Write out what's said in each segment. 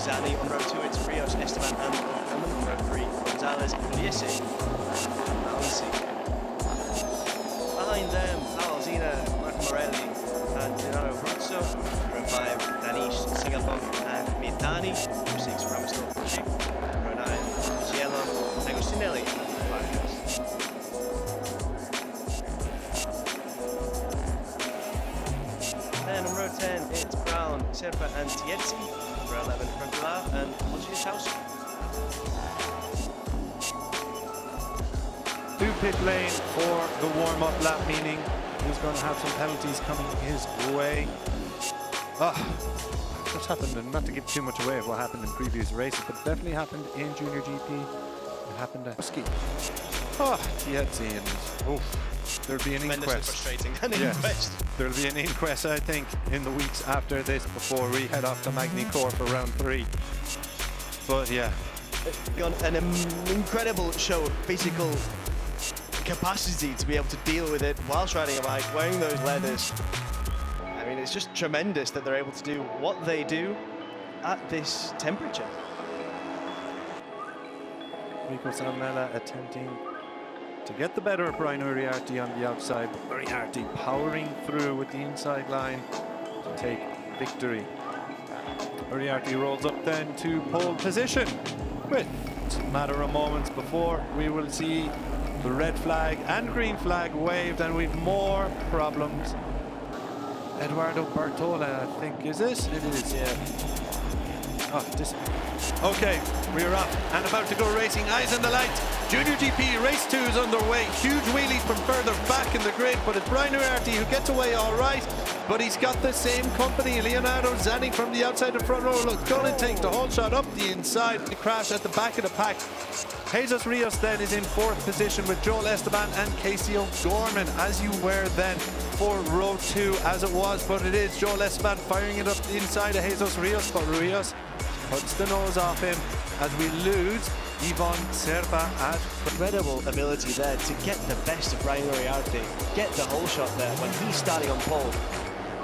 Zani on row 2, it's Rios, Esteban and Roman. On row 3, Gonzalez, Liese, Alonsi. Behind them, Alzina, Marco Morelli and Leonardo Bruzzo. Row 5, Danish, Singapore and Mitani. Row 6, Ramasto Fuji. Row 9, Cielo, Agostinelli and Vargas. Then on row 10, it's Brown, Serpa and Tietzi. Row 11, Francois and Wojciechowski. To pit lane for the warm-up lap, meaning he's going to have some penalties coming his way. What's happened, and not to give too much away of what happened in previous races, but it definitely happened in Junior GP. It happened at Ski. Tietzi, and there'll be an inquest. Frustrating. An inquest. There'll be an inquest, I think, in the weeks after this before we head off to Magny Core for round 3. But yeah. An incredible show of physical capacity to be able to deal with it whilst riding a bike, wearing those leathers. I mean, it's just tremendous that they're able to do what they do at this temperature. Rico Salmela attempting to get the better of Brian Uriarte on the outside, but Uriarte powering through with the inside line to take victory. Uriarte rolls up then to pole position with a matter of moments before we will see the red flag and green flag waved, and we've more problems. Eduardo Bartola, I think, is this? It is, yeah. Okay, we're off and about to go racing. Eyes on the light. Junior GP race 2 is underway. Huge wheelie from further back in the grid, but it's Brian Uriarte who gets away all right. But he's got the same company, Leonardo Zani from the outside of front row. Look, going to take the whole shot up the inside. The crash at the back of the pack. Jesus Rios then is in 4th position with Joel Esteban and Casey O'Gorman, as you were then for row 2 as it was. But it is Joel Esteban firing it up the inside of Jesus Rios, but Rios puts the nose off him as we lose Ivan Serpa at incredible ability there to get the best of Brian Uriarte, get the whole shot there when he's starting on pole.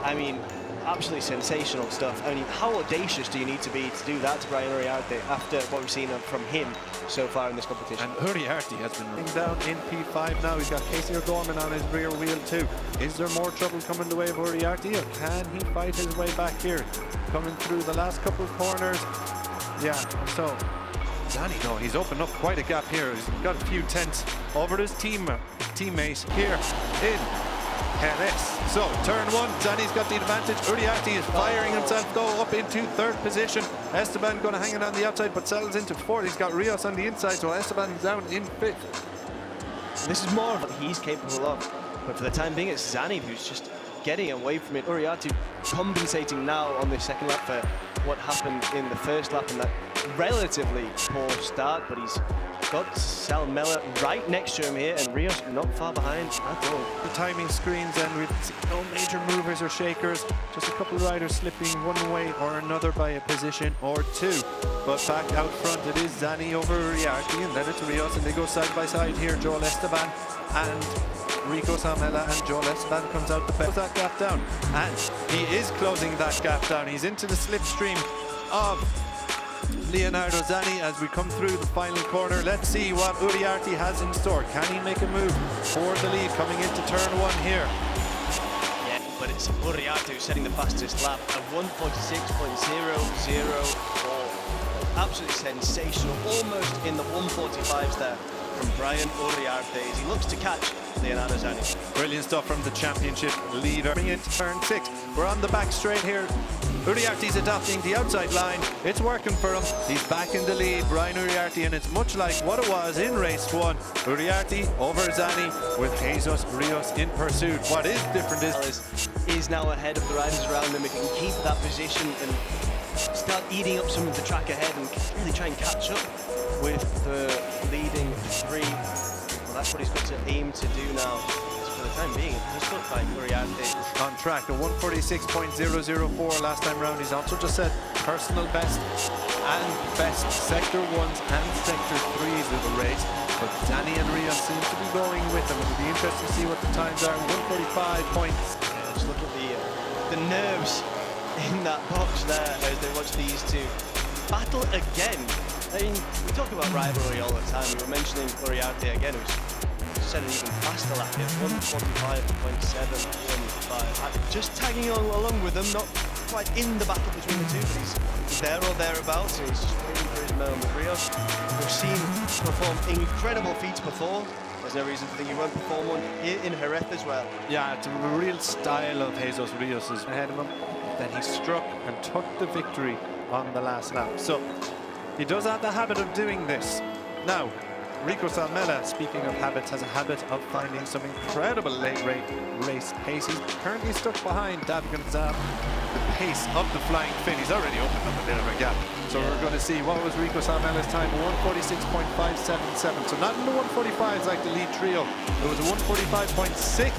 I mean, absolutely sensational stuff. I mean, how audacious do you need to be to do that to Brian Uriarte after what we've seen from him so far in this competition? And Uriarte has been down in P5 now. He's got Casey O'Gorman on his rear wheel too. Is there more trouble coming the way of Uriarte, or can he fight his way back here? Coming through the last couple of corners. Yeah, so Zani, no, he's opened up quite a gap here. He's got a few tenths over his teammate here in Jerez. So, turn 1, Zani's got the advantage. Uriarte is firing himself though up into 3rd position. Esteban going to hang it on the outside, but settles into 4th. He's got Rios on the inside, so Esteban's down in 5th. This is more of what he's capable of, but for the time being, it's Zani who's just getting away from it. Uriarte compensating now on this second lap for what happened in the first lap in that relatively poor start, but he's got Salmela right next to him here, and Rios not far behind at all. The timing screens, and with no major movers or shakers, just a couple of riders slipping one way or another by a position or 2. But back out front, it is Zani over Uriarte, and then it's Rios, and they go side by side here. Joel Esteban and Rico Salmela, and Joel Esteban comes out to close that gap down, and he is closing that gap down. He's into the slipstream of Leonardo Zani as we come through the final corner. Let's see what Uriarte has in store. Can he make a move for the lead coming into turn 1 here? Yeah, but it's Uriarte who's setting the fastest lap at 1:46.004. Absolutely sensational, almost in the 1:45s there from Brian Uriarte as he looks to catch Leonardo Zani. Brilliant stuff from the championship leader. Bring it to turn 6. We're on the back straight here. Uriarte's adopting the outside line. It's working for him. He's back in the lead, Brian Uriarte, and it's much like what it was in race 1. Uriarte over Zani with Jesus Rios in pursuit. What is different is now ahead of the riders around him. He can keep that position and start eating up some of the track ahead and really try and catch up with the leading 3. Well, that's what he's got to aim to do now. For the time being, he's looked like Uriarte on track. A 146.004 last time round. He's also just set personal best and best sector 1s and sector 3s of the race. But Zani and Rios seem to be going with him. It'll be interesting to see what the times are. 145 points. Yeah, just look at the nerves in that box there as they watch these two battle again. I mean, we talk about rivalry all the time. We were mentioning Uriarte again, who's set an even faster lap here, 145.715. Just tagging along with them, not quite in the battle between the two, but he's there or thereabouts, and he's just waiting for his moment. Rios, we've seen perform incredible feats before. There's no reason to think he won't perform one here in Jerez as well. Yeah, it's a real style of Jesus Rios is ahead of him. Then he struck and took the victory on the last lap. So he does have the habit of doing this. Now, Rico Salmela, speaking of habits, has a habit of finding some incredible late race pace. He's currently stuck behind David Gonzalez. The pace of the Flying Finn. He's already opened up a bit of a gap. So we're going to see what was Rico Salmela's time, 146.577. So not in the 145s like the lead trio. It was a 145.6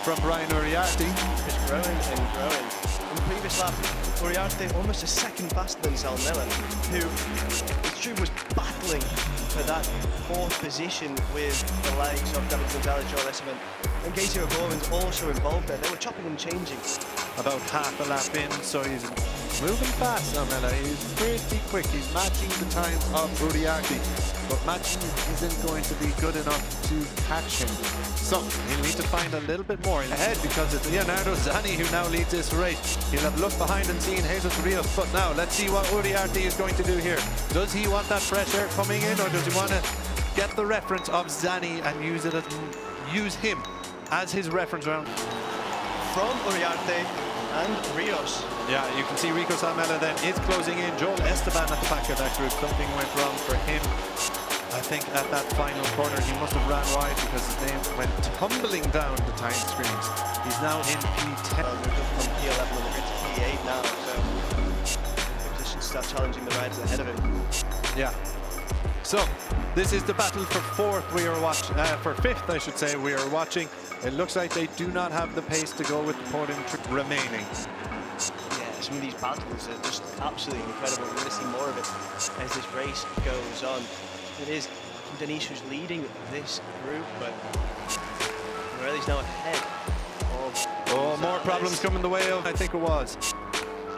from Brian Uriarte. It's growing and growing. In the previous lap, Uriarte almost a second faster than Salmela, who it's true was battling for that 4th position with the likes of David Gonzalez, Joel Esteban, and Casey O'Gorman's also involved there. They were chopping and changing. About half a lap in, so he's moving fast, Salmela. He's pretty quick. He's matching the times of Uriarte, but matching isn't going to be good enough to catch him. So he'll need to find a little bit more ahead because it's Leonardo Zani who now leads this race. He'll have looked behind and seen Jesus Rios, but now let's see what Uriarte is going to do here. Does he want that fresh air coming in, or does he want to get the reference of Zani and use him as his reference round? From Uriarte and Rios. Yeah, you can see Rico Salmela then is closing in. Joel Esteban at the back of that group. Something went wrong for him. I think at that final corner he must have ran wide because his name went tumbling down the time screens. He's now in P10. Moved up from P11 and we're into P8 now, so the position start challenging the riders ahead of him. Yeah. So this is the battle for 4th. We are watching for 5th, I should say. We are watching. It looks like they do not have the pace to go with the podium trick remaining. Yeah, some of these battles are just absolutely incredible. We're going to see more of it as this race goes on. It is Denise who's leading this group, but Morelli's now ahead of... Oh, more problems coming the way of, I think it was.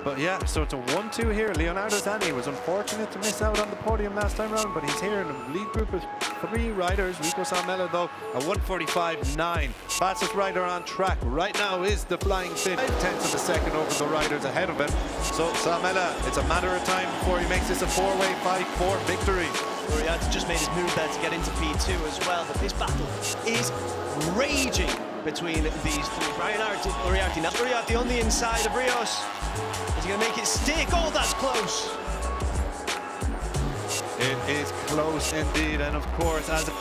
But yeah, so it's a 1-2 here. Leonardo Zani was unfortunate to miss out on the podium last time round, but he's here in the lead group with 3 riders. Rico Salmela, though, a 145.9. Fastest rider on track right now is the Flying Finn. 0.5 of a second over the riders ahead of him. So Salmela, it's a matter of time before he makes this a 4-way 5-4 victory. Uriarte just made his move there to get into P2 as well, but this battle is raging between these 3. Brian Uriarte, now Uriarte on the inside of Rios. Is he going to make it stick? Oh, that's close. It is close indeed, and of course, as a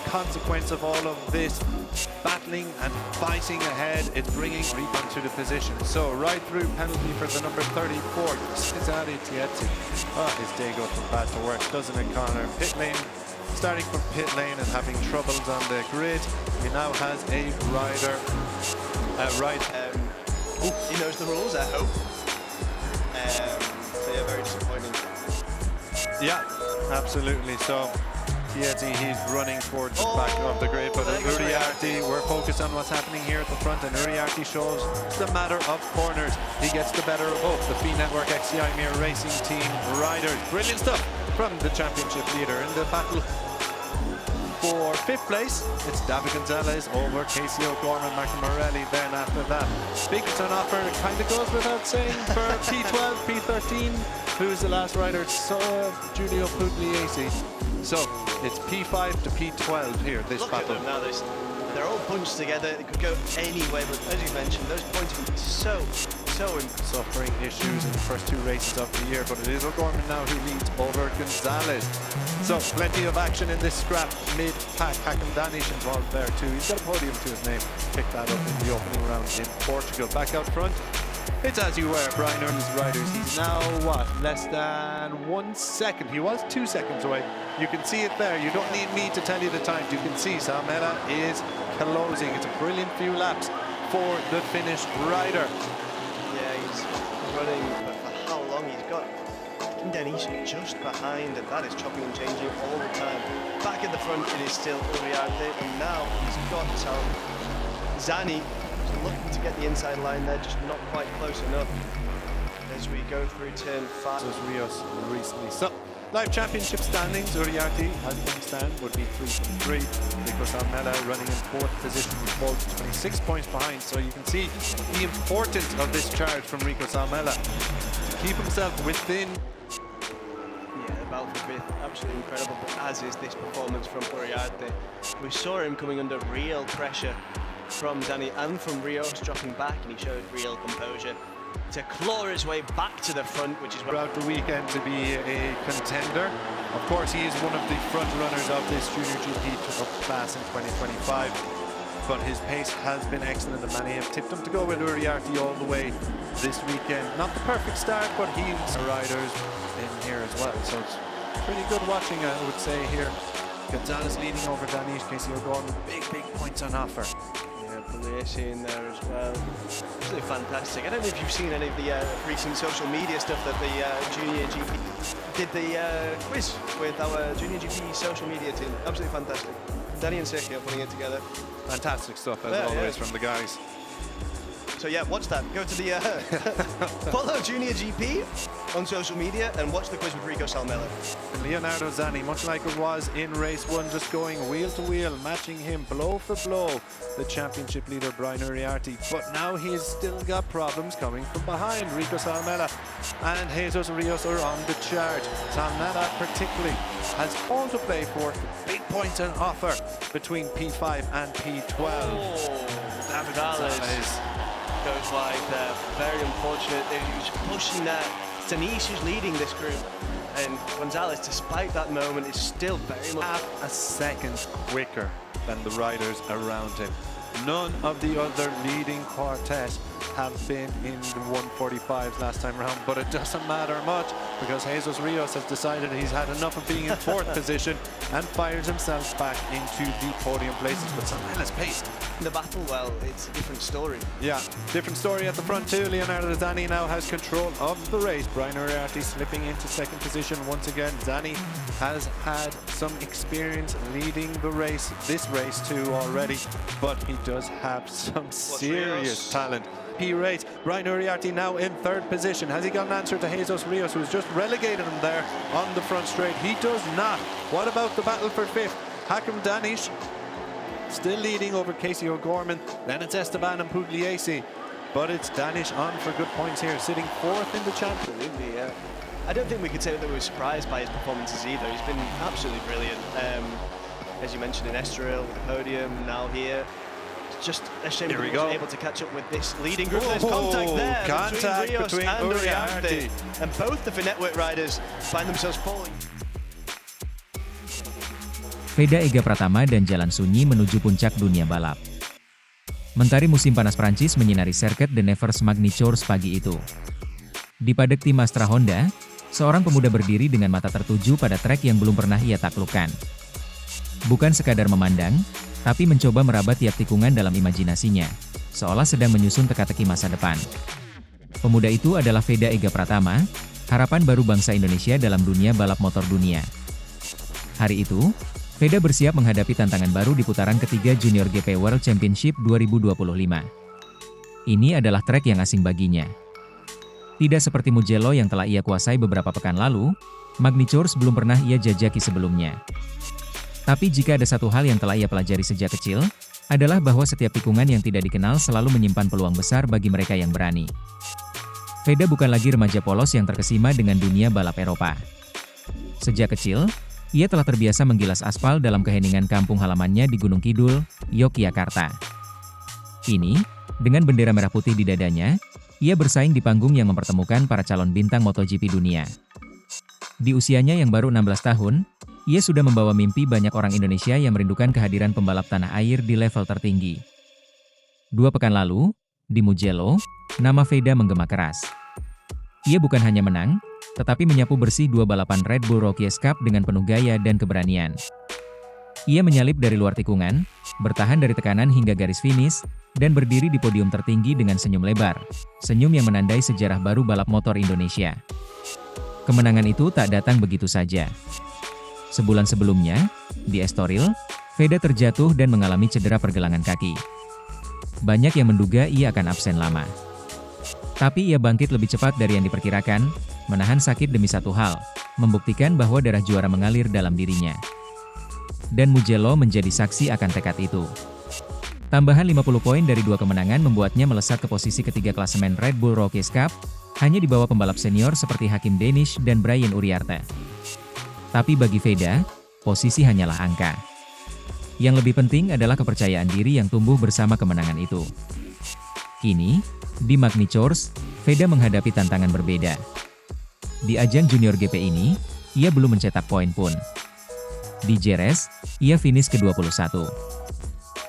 consequence of all of this battling and fighting ahead, it's bringing Rico to the position. So right through penalty for the number 34, Cesare Tietzi. Oh, his day goes from bad to worse, doesn't it, Connor? Pit lane, starting from pit lane and having troubles on the grid. He now has a rider. He knows the rules, I hope. So yeah, very disappointing. Yeah, absolutely. So Tietzi, he's running towards the back of the grid, but Uriarte, we're focused on what's happening here at the front, and Uriarte shows the matter of corners. He gets the better of both the Fee Network XCI Mir Racing Team riders. Brilliant stuff from the championship leader in the battle. For 5th place, it's David Gonzalez over Casey O'Gorman, Martin Morelli. Then after that, Biggest on offer, it kind of goes without saying, for P12, P13, who's the last rider? So Giulio Pugliese. So it's P5 to P12 here, this battle. Look at them now, they're all bunched together. It could go any way, but as you mentioned, those points are so so impressive. Suffering issues in the first two races of the year, but it is O'Gorman now who leads over Gonzalez. So plenty of action in this scrap mid-pack. Hakim Danish involved there too. He's got a podium to his name. Picked that up in the opening round in Portugal. Back out front, it's as you were, Brian Earn's riders. He's now, what, less than 1 second. He was 2 seconds away. You can see it there. You don't need me to tell you the times. You can see Salmela is closing. It's a brilliant few laps for the Finnish rider. Yeah, he's running, but for how long? He's got Danish just behind, and that is chopping and changing all the time. Back at the front, it is still Uriarte, and now he's got Zani looking to get the inside line there, just not quite close enough as we go through turn 5. Those Rios recently. So, live championship standings, Uriarte, as things stand, would be 3 from 3. Rico Salmela running in 4th position with both 26 points behind. So you can see the importance of this charge from Rico Salmela to keep himself within. Yeah, about the 5th, absolutely incredible, but as is this performance from Uriarte. We saw him coming under real pressure from Danny and from Rios, dropping back, and he showed real composure to claw his way back to the front, which is throughout the weekend to be a contender. Of course, he is one of the front runners of this Junior GP took up class in 2025, but his pace has been excellent, and many have tipped him to go with Uriarte all the way this weekend. Not the perfect start, but he's riders in here as well, so it's pretty good watching, I would say here. Gonzalez leading over Danish, Casey O'Gorman, big points on offer. Pugliese in there as well. Absolutely fantastic. I don't know if you've seen any of the recent social media stuff that the Junior GP did the quiz with our Junior GP social media team. Absolutely fantastic. Danny and Sergio putting it together. Fantastic stuff as always from the guys. So yeah, watch that. Go to the follow Junior GP on social media and watch the quiz with Rico Salmela. And Leonardo Zani, much like it was in race 1, just going wheel to wheel, matching him blow for blow, the championship leader Brian Uriarte. But now he's still got problems coming from behind. Rico Salmela and Jesus Rios are on the charge. Salmela particularly has all to play for. Big points on offer between P5 and P12. Oh, Gonzalez goes wide there. Very unfortunate. He was pushing that. Danish is leading this group, and Gonzalez, despite that moment, is still very much half a second quicker than the riders around him. None of the other leading quartet have been in the 145s last time around, but it doesn't matter much because Jesus Rios has decided he's had enough of being in 4th position and fires himself back into the podium places. But Salmela's pace. in the battle, well, it's a different story. Yeah, different story at the front too. Leonardo Zani now has control of the race. Brian Uriarte slipping into 2nd position once again. Zani has had some experience leading the race, this race too already, but he does have some serious talent. Race. Brian Uriarte now in 3rd position. Has he got an answer to Jesus Rios, who's just relegated him there on the front straight? He does not. What about the battle for 5th? Hakim Danish still leading over Casey O'Gorman. Then it's Esteban and Pugliese. But it's Danish on for good points here, sitting 4th in the championship. Absolutely, yeah. I don't think we could say that we were surprised by his performances either. He's been absolutely brilliant. As you mentioned in Estoril with the podium, now here. Just a shame that he wasn't able to catch up with this leading group. There's contact there between Rios and Uriarte. And both the Network riders find themselves falling. Veda Ega Pratama dan Jalan Sunyi menuju puncak dunia balap. Mentari musim panas Prancis menyinari sirkuit de Nevers Magnitours pagi itu. Di padek tim Astra Honda, seorang pemuda berdiri dengan mata tertuju pada trek yang belum pernah ia taklukkan. Bukan sekadar memandang, tapi mencoba meraba tiap tikungan dalam imajinasinya, seolah sedang menyusun teka-teki masa depan. Pemuda itu adalah Veda Ega Pratama, harapan baru bangsa Indonesia dalam dunia balap motor dunia. Hari itu, Veda bersiap menghadapi tantangan baru di putaran ketiga Junior GP World Championship 2025. Ini adalah trek yang asing baginya. Tidak seperti Mugello yang telah ia kuasai beberapa pekan lalu, Magnitours belum pernah ia jajaki sebelumnya. Tapi jika ada satu hal yang telah ia pelajari sejak kecil, adalah bahwa setiap tikungan yang tidak dikenal selalu menyimpan peluang besar bagi mereka yang berani. Veda bukan lagi remaja polos yang terkesima dengan dunia balap Eropa. Sejak kecil, ia telah terbiasa menggilas aspal dalam keheningan kampung halamannya di Gunung Kidul, Yogyakarta. Kini, dengan bendera merah putih di dadanya, ia bersaing di panggung yang mempertemukan para calon bintang MotoGP dunia. Di usianya yang baru 16 tahun, ia sudah membawa mimpi banyak orang Indonesia yang merindukan kehadiran pembalap tanah air di level tertinggi. 2 pekan lalu, di Mugello, nama Veda menggema keras. Ia bukan hanya menang, tetapi menyapu bersih 2 balapan Red Bull Rookie Cup dengan penuh gaya dan keberanian. Ia menyalip dari luar tikungan, bertahan dari tekanan hingga garis finish, dan berdiri di podium tertinggi dengan senyum lebar. Senyum yang menandai sejarah baru balap motor Indonesia. Kemenangan itu tak datang begitu saja. Sebulan sebelumnya, di Estoril, Veda terjatuh dan mengalami cedera pergelangan kaki. Banyak yang menduga ia akan absen lama. Tapi ia bangkit lebih cepat dari yang diperkirakan, menahan sakit demi satu hal, membuktikan bahwa darah juara mengalir dalam dirinya. Dan Mugello menjadi saksi akan tekad itu. Tambahan 50 poin dari 2 kemenangan membuatnya melesat ke posisi ketiga klasemen Red Bull Rookie Cup, hanya di bawah pembalap senior seperti Hakim Danish dan Brian Uriarte. Tapi bagi Veda, posisi hanyalah angka. Yang lebih penting adalah kepercayaan diri yang tumbuh bersama kemenangan itu. Kini, di Magny-Cours, Veda menghadapi tantangan berbeda. Di ajang junior GP ini, ia belum mencetak poin pun. Di Jerez, ia finish ke-21.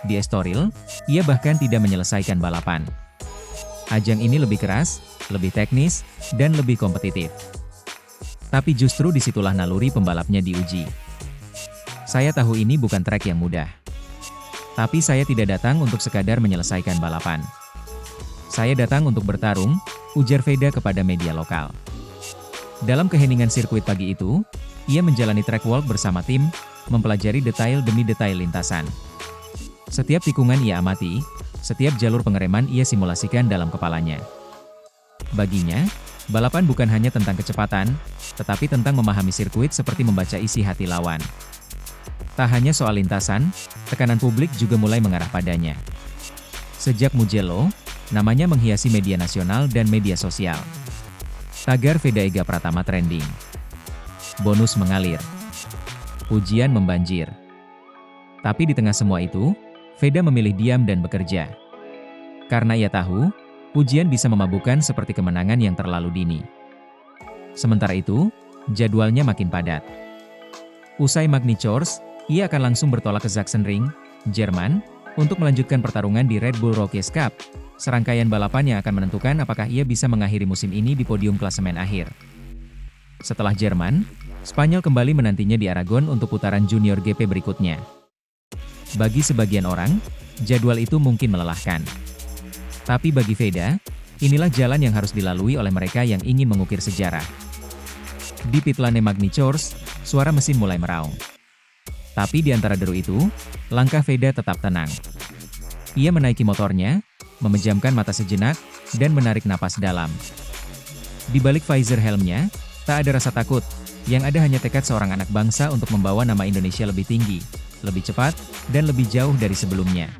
Di Estoril, ia bahkan tidak menyelesaikan balapan. Ajang ini lebih keras, lebih teknis, dan lebih kompetitif. Tapi justru disitulah naluri pembalapnya diuji. Saya tahu ini bukan trek yang mudah. Tapi saya tidak datang untuk sekadar menyelesaikan balapan. Saya datang untuk bertarung, ujar Veda kepada media lokal. Dalam keheningan sirkuit pagi itu, ia menjalani track walk bersama tim, mempelajari detail demi detail lintasan. Setiap tikungan ia amati, setiap jalur pengereman ia simulasikan dalam kepalanya. Baginya, balapan bukan hanya tentang kecepatan, tetapi tentang memahami sirkuit seperti membaca isi hati lawan. Tak hanya soal lintasan, tekanan publik juga mulai mengarah padanya. Sejak Mugello, namanya menghiasi media nasional dan media sosial. Tagar Veda Ega Pratama trending. Bonus mengalir. Pujian membanjir. Tapi di tengah semua itu, Veda memilih diam dan bekerja. Karena ia tahu, pujian bisa memabukkan seperti kemenangan yang terlalu dini. Sementara itu, jadwalnya makin padat. Usai Magny-Cours, ia akan langsung bertolak ke Sachsenring, Jerman, untuk melanjutkan pertarungan di Red Bull Rookie Cup, serangkaian balapan yang akan menentukan apakah ia bisa mengakhiri musim ini di podium klasemen akhir. Setelah Jerman, Spanyol kembali menantinya di Aragon untuk putaran junior GP berikutnya. Bagi sebagian orang, jadwal itu mungkin melelahkan. Tapi bagi Veda, inilah jalan yang harus dilalui oleh mereka yang ingin mengukir sejarah. Di pitlane Magny-Cours, suara mesin mulai meraung. Tapi di antara deru itu, langkah Veda tetap tenang. Ia menaiki motornya, memejamkan mata sejenak, dan menarik napas dalam. Di balik visor helmnya, tak ada rasa takut, yang ada hanya tekad seorang anak bangsa untuk membawa nama Indonesia lebih tinggi, lebih cepat, dan lebih jauh dari sebelumnya.